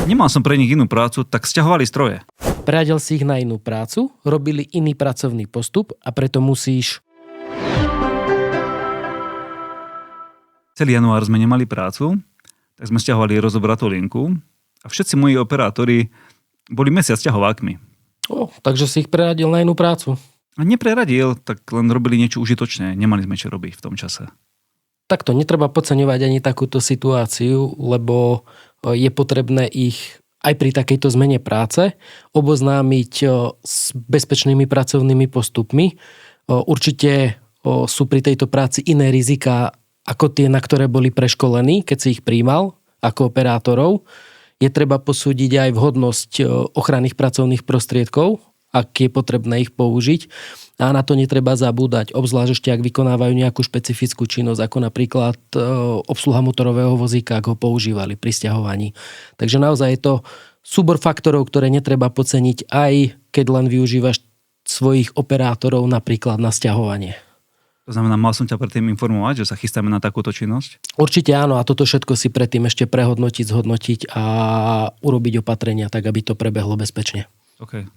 Nemal som pre nich inú prácu, tak sťahovali stroje. Preradil si ich na inú prácu, robili iný pracovný postup a preto musíš... Celý január sme nemali prácu, tak sme sťahovali rozobratú linku a všetci moji operátori boli mesiac sťahovákmi. Takže si ich preradil na inú prácu. A nepreradil, tak len robili niečo užitočné. Nemali sme čo robiť v tom čase. Takto netreba podceňovať ani takúto situáciu, lebo je potrebné ich aj pri takejto zmene práce oboznámiť s bezpečnými pracovnými postupmi. Určite sú pri tejto práci iné rizika ako tie, na ktoré boli preškolení, keď si ich prijímal ako operátorov. Je treba posúdiť aj vhodnosť ochranných pracovných prostriedkov, ak je potrebné ich použiť. A na to netreba zabúdať, obzvlášť ešte, ak vykonávajú nejakú špecifickú činnosť, ako napríklad obsluha motorového vozíka, ak ho používali pri sťahovaní. Takže naozaj je to súbor faktorov, ktoré netreba podceniť, aj keď len využívaš svojich operátorov napríklad na sťahovanie. To znamená, mal som ťa predtým informovať, že sa chystáme na takúto činnosť? Určite áno, a toto všetko si predtým ešte prehodnotiť, zhodnotiť a urobiť opatrenia tak, aby to prebehlo bezpečne. OK.